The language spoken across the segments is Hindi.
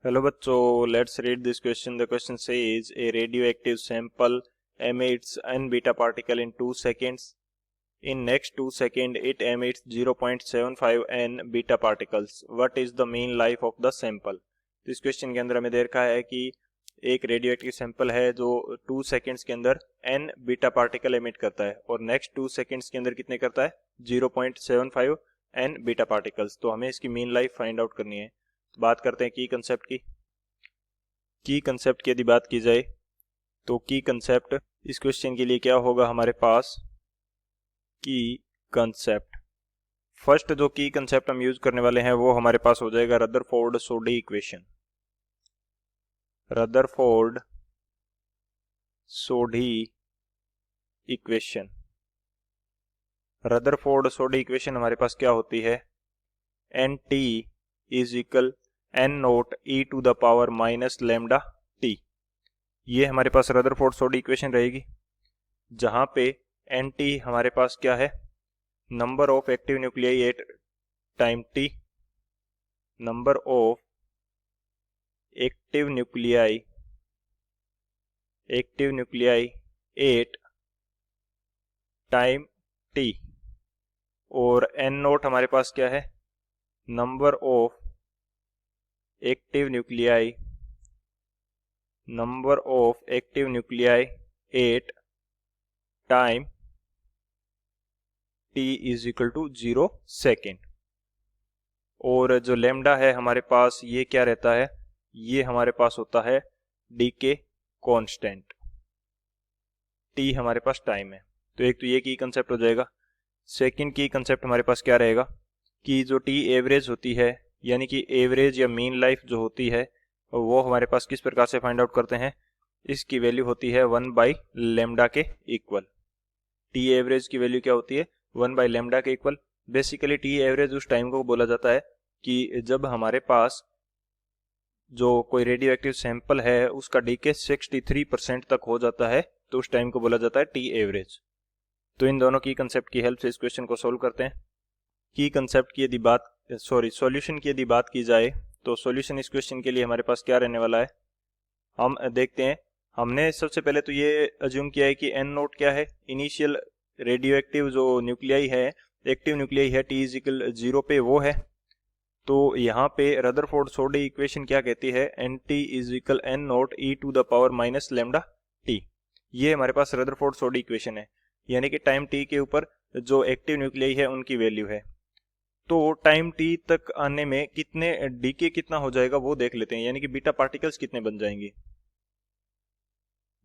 हेलो बच्चों, let's read this question. The question says A radioactive sample emits n beta particle in 2 seconds. In next 2 seconds it emits 0.75 n beta particles. What is the mean life of the sample? तो इस क्वेश्चन के अंदर हमें दे रखा है कि एक रेडियो एक्टिव सैंपल है जो 2 सेकेंड्स के अंदर n बीटा पार्टिकल एमिट करता है और नेक्स्ट 2 सेकेंड्स के अंदर कितने करता है 0.75 n बीटा पार्टिकल्स. तो हमें इसकी मीन लाइफ फाइंड आउट करनी है. बात करते हैं की कंसेप्ट की. की कंसेप्ट की यदि बात की जाए तो की कंसेप्ट इस क्वेश्चन के लिए क्या होगा हमारे पास. की कंसेप्ट फर्स्ट जो की कंसेप्ट हम यूज करने वाले हैं वो हमारे पास हो जाएगा Rutherford Soddy equation. Rutherford Soddy equation. Rutherford Soddy equation हमारे पास क्या होती है. N T is equal N naught e to the power minus lambda T. ये हमारे पास रदरफोर्ड सोडी इक्वेशन रहेगी जहां पे एन टी हमारे पास क्या है, number of active nuclei at time T. Number of active nuclei at time T. और एन नोट हमारे पास क्या है, number of active nuclei at time t is equal to 0 second. और जो लेमडा है हमारे पास ये क्या रहता है, ये हमारे पास होता है डीके कांस्टेंट. t हमारे पास टाइम है. तो एक तो ये की कंसेप्ट हो जाएगा. सेकंड की कंसेप्ट हमारे पास क्या रहेगा कि जो t एवरेज होती है यानी कि एवरेज या मीन लाइफ जो होती है वो हमारे पास किस प्रकार से फाइंड आउट करते हैं. इसकी वैल्यू होती है 1/λ के इक्वल. टी एवरेज की वैल्यू क्या होती है 1/λ के इक्वल. बेसिकली टी एवरेज उस टाइम को बोला जाता है कि जब हमारे पास जो कोई रेडियो एक्टिव सैंपल है उसका डीके 63% तक हो जाता है तो उस टाइम को बोला जाता है टी एवरेज. तो इन दोनों की कंसेप्ट की हेल्प से इस क्वेश्चन को सोल्व करते हैं. की कंसेप्ट की यदि बात सॉल्यूशन की यदि बात की जाए तो सॉल्यूशन इस क्वेश्चन के लिए हमारे पास क्या रहने वाला है हम देखते हैं. हमने सबसे पहले तो ये अज्यूम किया है कि एन नोट क्या है, इनिशियल रेडियो एक्टिव जो न्यूक्लियाई है, एक्टिव न्यूक्लियाई है टी इज इक्वल 0 पे वो है. तो यहाँ पे रदरफोर्ड सोडी इक्वेशन क्या कहती है, N T is equal N naught e to the power minus lambda T. ये हमारे पास रदरफोर्ड सोडी इक्वेशन है यानी कि टाइम टी के ऊपर जो एक्टिव न्यूक्लियाई है उनकी वैल्यू है. तो टाइम टी तक आने में कितने डीके कितना हो जाएगा वो देख लेते हैं, यानी कि बीटा पार्टिकल्स कितने बन जाएंगे.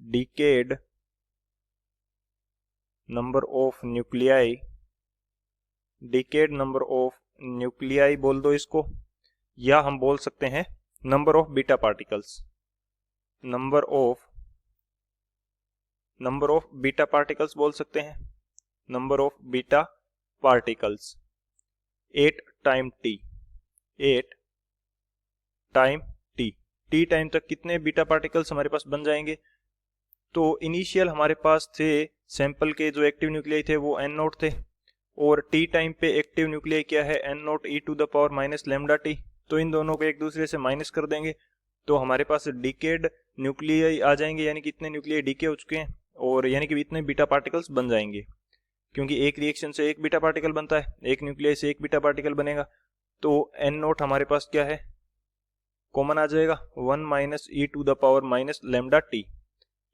डीकेड नंबर ऑफ न्यूक्लियाई बोल दो इसको, या हम बोल सकते हैं number of beta particles. Number of beta particles बोल सकते हैं. Number of beta particles 8 time T. T time तक कितने बीटा पार्टिकल्स हमारे पास बन जाएंगे. तो इनिशियल हमारे पास थे सैंपल के जो एक्टिव न्यूक्लियाई थे वो एन नोट थे और टी टाइम पे एक्टिव न्यूक्लियाई क्या है N naught e to the power minus lambda T. तो इन दोनों को एक दूसरे से माइनस कर देंगे तो हमारे पास डिकेड न्यूक्लियाई आ जाएंगे, यानी कि इतने न्यूक्लियाई डीके हो चुके हैं और यानी कि इतने बीटा पार्टिकल्स बन जाएंगे. क्योंकि एक रिएक्शन से एक बीटा पार्टिकल बनता है, एक न्यूक्लियाई से एक बीटा पार्टिकल बनेगा. तो एन नोट हमारे पास क्या है, कॉमन आ जाएगा 1 minus e to the power minus lambda T.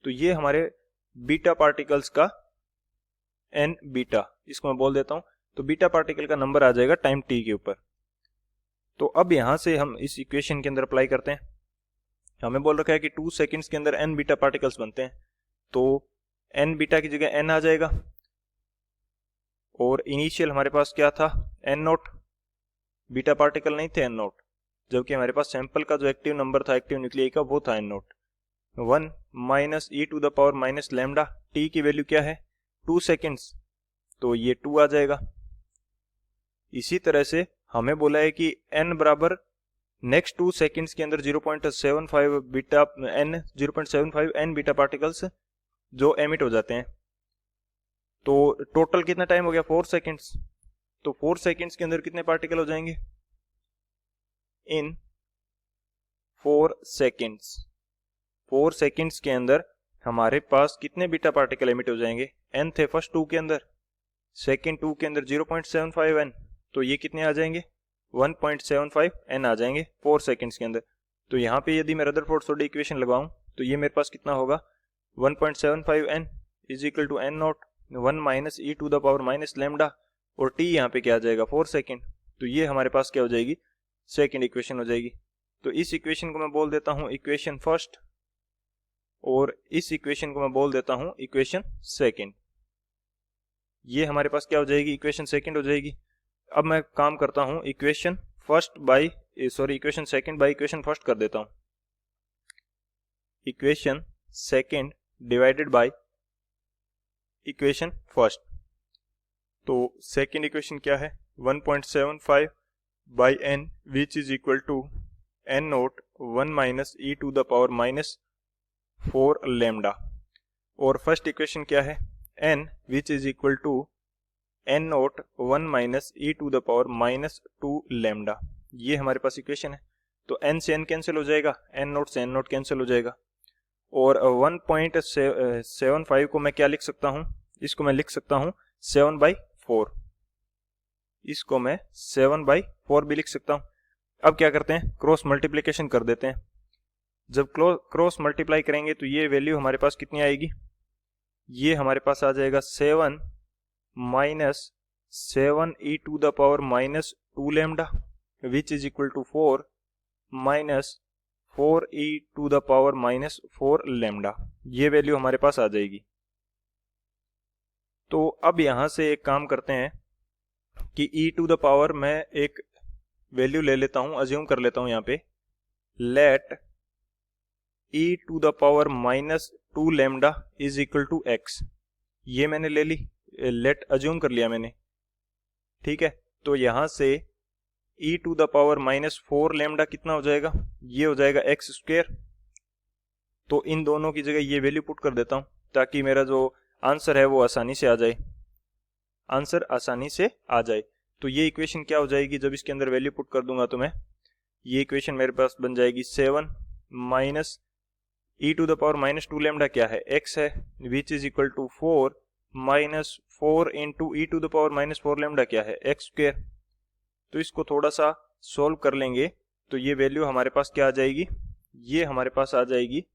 तो ये हमारे बीटा पार्टिकल्स का एन बीटा, इसको मैं बोल देता हूं. तो बीटा पार्टिकल का नंबर आ जाएगा टाइम टी के ऊपर. तो अब यहां से हम इस इक्वेशन के अंदर अप्लाई करते हैं. हमें बोल रखा है कि 2 सेकंड्स के अंदर एन बीटा पार्टिकल्स बनते हैं. तो एन बीटा की जगह एन आ जाएगा और इनिशियल हमारे पास क्या था एन नोट, बीटा पार्टिकल नहीं थे एन नोट, जबकि हमारे पास सैंपल का जो एक्टिव नंबर था एक्टिव न्यूक्लियाई का वो था N naught. 1 minus e to the power minus lambda T की वैल्यू क्या है 2 सेकेंड्स, तो ये 2 आ जाएगा. इसी तरह से हमें बोला है कि n बराबर नेक्स्ट 2 सेकेंड्स के अंदर 0.75 n बीटा पार्टिकल्स जो एमिट हो जाते हैं. तो टोटल कितना टाइम हो गया 4 सेकेंड्स. तो 4 सेकेंड्स के अंदर कितने पार्टिकल हो जाएंगे, इन 4 सेकेंड्स। 4 सेकेंड्स के अंदर हमारे पास कितने बीटा पार्टिकल एमिट हो जाएंगे? n थे फर्स्ट 2 के अंदर, सेकेंड 2 के अंदर 0.75 n, तो ये कितने आ जाएंगे? 1.75 n आ जाएंगे 4 सेकेंड्स के अंदर। तो यहाँ पे यदि मैं रदरफोर्ड सोडी इक्वेशन लगाऊं तो ये मेरे पास कितना होगा? 1.75 n is equal to n naught 1 minus e to the power minus lambda, और t यहाँ पे क्या आ जाएगा? 4 सेकेंड। तो ये हमारे पास क्या हो जाएगी? सेकेंड इक्वेशन हो जाएगी। तो इस इक्वेशन को मैं बोल देता हूँ इक्वेशन फर्स्ट, और इस इक्वेशन को मैं बोल देता हूँ इक्वेशन सेकेंड। ये हमारे पास क्या हो जाएगी? इक्वेशन सेकेंड हो जाएगी। अब मैं काम करता हूँ equation second by equation first कर देता हूँ। Equation second divided by equation first. तो सेकेंड इक्वेशन क्या है? 1.75 by n which is equal to n naught 1 minus e to the power minus 4 lambda, और फर्स्ट इक्वेशन क्या है? n which is equal to n naught 1 minus e to the power minus 2 lambda. ये हमारे पास इक्वेशन है। तो n से n कैंसिल हो जाएगा, n नोट से n नोट कैंसिल हो जाएगा, और 1.75 को मैं क्या लिख सकता हूँ? इसको मैं लिख सकता हूँ 7/4। इसको मैं 7/4 भी लिख सकता हूँ। अब क्या करते हैं? क्रॉस मल्टीप्लिकेशन कर देते हैं। जब क्रॉस मल्टीप्लाई करेंगे तो ये वैल्यू हमारे पास कितनी आएगी? ये हमारे पास आ जाएगा 7 minus 7 e to the power minus 2 lambda which is equal to 4 minus 4 e to the power minus 4 lambda. ये वैल्यू हमारे पास आ जाएगी। तो अब यहां से एक काम करते हैं कि ई टू द पावर मैं एक वैल्यू ले लेता हूं, अज्यूम कर लेता हूं यहाँ पे, let e to the power minus 2 lambda is equal to X. ये मैंने ले ली, लेट अज्यूम कर लिया मैंने, ठीक है। तो यहां से e to the power minus 4 lambda कितना हो जाएगा? ये हो जाएगा एक्स स्क्वेयर। तो इन दोनों की जगह ये वैल्यू पुट कर देता हूं ताकि मेरा जो आंसर है वो आसानी से आ जाए, आंसर आसानी से आ जाए। तो ये इक्वेशन क्या हो जाएगी? जब इसके अंदर वैल्यू पुट कर दूंगा तो मैं, ये इक्वेशन मेरे पास बन जाएगी 7 minus e to the power minus 2 lambda क्या है? एक्स है, which is equal to 4 minus 4 into e to the power minus 4 lambda क्या है? X square. तो इसको थोड़ा सा सोल्व कर लेंगे तो ये वैल्यू हमारे पास क्या आ जाएगी? ये हमारे पास आ जाएगी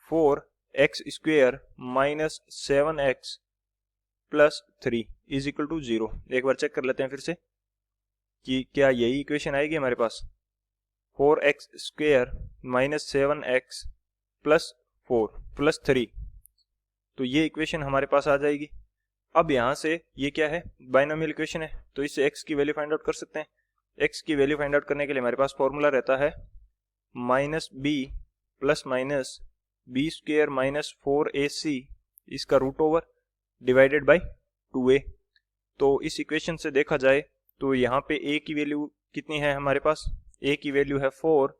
4x square minus 7x plus 3 is equal to 0। एक बार चेक कर लेते हैं फिर से कि क्या यही इक्वेशन आएगी हमारे पास? 4x square minus 7x plus 4 plus 3, तो ये इक्वेशन हमारे पास आ जाएगी। अब यहाँ से ये क्या है? बाइनोमियल इक्वेशन है, तो इससे x की वैल्यू फाइंड आउट कर सकते हैं। x की वैल्यू फाइंड आउट करने के लिए हमारे पास फॉर्मूला रहता है minus B plus minus B square minus 4ac इसका root over divided by 2a। तो इस इक्वेशन से देखा जाए तो यहाँ पे a की वैल्यू कितनी है हमारे पास? a की वैल्यू है 4,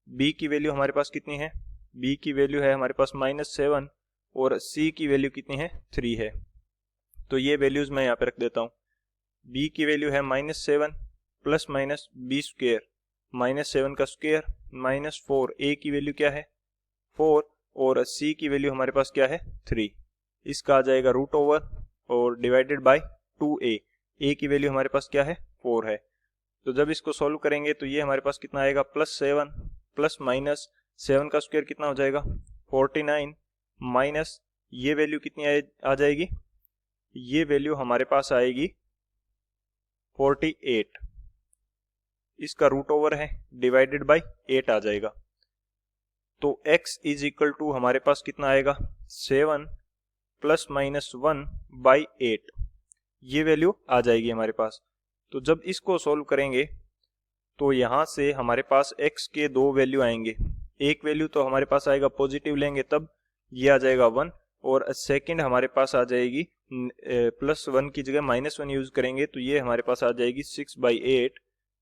b की वैल्यू हमारे पास कितनी है? b की वैल्यू है हमारे पास -7, और c की वैल्यू कितनी है? 3 है। तो ये वैल्यूज मैं यहाँ पे रख देता हूँ। b की वैल्यू है -7 प्लस माइनस बी स्क्वेयर -7 का स्क्वेयर माइनस 4, a की वैल्यू क्या है? 4, और c की वैल्यू हमारे पास क्या है? 3। इसका आ जाएगा रूट ओवर और डिवाइडेड बाय 2a। a की वैल्यू हमारे पास क्या है? 4 है। तो जब इसको सॉल्व करेंगे तो ये हमारे पास कितना आएगा? +7 प्लस माइनस 7 का स्क्वायर कितना हो जाएगा? 49 माइनस ये वैल्यू कितनी आ जाएगी? ये वैल्यू हमारे पास आएगी 48। इसका रूट ओवर है डिवाइडेड बाय 8 आ जाएगा। तो x इज इक्वल टू हमारे पास कितना आएगा? 7 प्लस माइनस 1 बाई 8, ये वैल्यू आ जाएगी हमारे पास। तो जब इसको सोल्व करेंगे तो यहाँ से हमारे पास x के दो वैल्यू आएंगे। एक वैल्यू तो हमारे पास आएगा पॉजिटिव लेंगे तब ये आ जाएगा 1, और सेकंड हमारे पास आ जाएगी +1 की जगह -1 यूज करेंगे तो ये हमारे पास आ जाएगी 6/8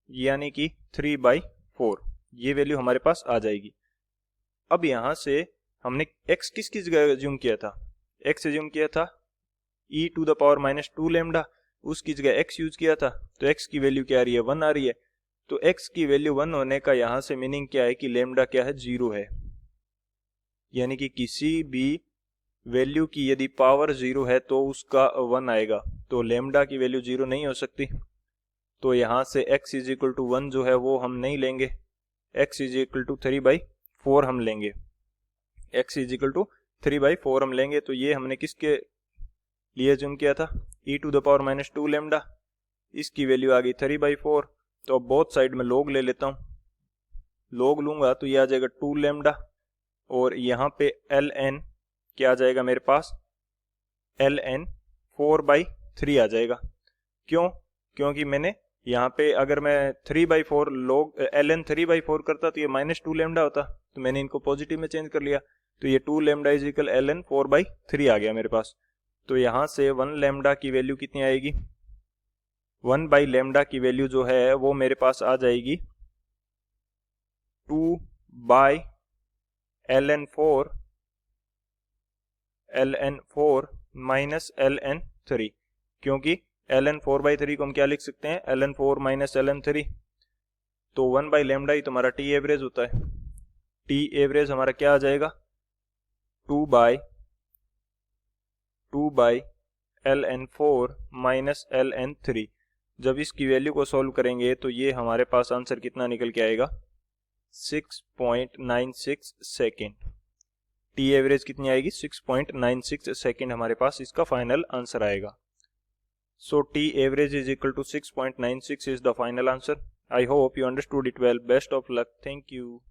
यानी कि 3/4, ये वैल्यू हमारे पास आ जाएगी। अब यहाँ से हमने x किसकी जगह एज्यूम किया था? x एज्यूम किया था e to the power -2 lambda, उसकी जगह x यूज किया था, तो x की वैल्यू क्या आ रही है? 1 आ रही है। तो x की वैल्यू 1 होने का यहाँ से मीनिंग क्या है कि लेमडा क्या है, 0 है। यानी कि किसी भी वैल्यू की यदि पावर 0 है तो उसका 1 आएगा। तो लेमडा की वैल्यू 0 नहीं हो सकती। तो यहाँ से x इज इक्वल टू 1 जो है वो हम नहीं लेंगे, x इज इक्वल टू 3/4 हम लेंगे। x इज इक्वल टू 3/4 हम लेंगे। तो ये हमने किसके लिए चुन किया था, e⁻⁻2 लेमडा। इसकी वैल्यू आ गई 3/4। तो अब बोथ साइड में लॉग ले लेता हूँ, लॉग लूंगा तो ये आ जाएगा 2 लेमडा, और यहाँ पे ln क्या आ जाएगा मेरे पास, ln 4/3 आ जाएगा। क्यों? क्योंकि मैंने यहाँ पे अगर मैं 3/4 लॉग ln 3/4 करता तो ये -2 लेमडा होता, तो मैंने इनको पॉजिटिव में चेंज कर लिया। तो ये 2 लेमडा इज इक्वल ln 4/3 आ गया मेरे पास। तो यहाँ से 1 लेमडा की वैल्यू कितनी आएगी, 1 लेमडा की वैल्यू जो है वो मेरे पास आ जाएगी 2/ln 4 माइनस ln 3, क्योंकि ln 4/3 को हम क्या लिख सकते हैं, ln 4 माइनस ln 3। तो 1 लेमडा ही तुम्हारा टी एवरेज होता है। टी एवरेज हमारा क्या आ जाएगा, 2/ln 4 माइनस ln 3। जब इसकी वैल्यू को सॉल्व करेंगे तो ये हमारे पास आंसर कितना निकल के आएगा, 6.96 सेकेंड। टी एवरेज कितनी आएगी, 6.96 सेकेंड हमारे पास इसका फाइनल आंसर आएगा। So T average is equal to 6.96 is the final answer. I hope you understood it well. Best of luck. Thank you.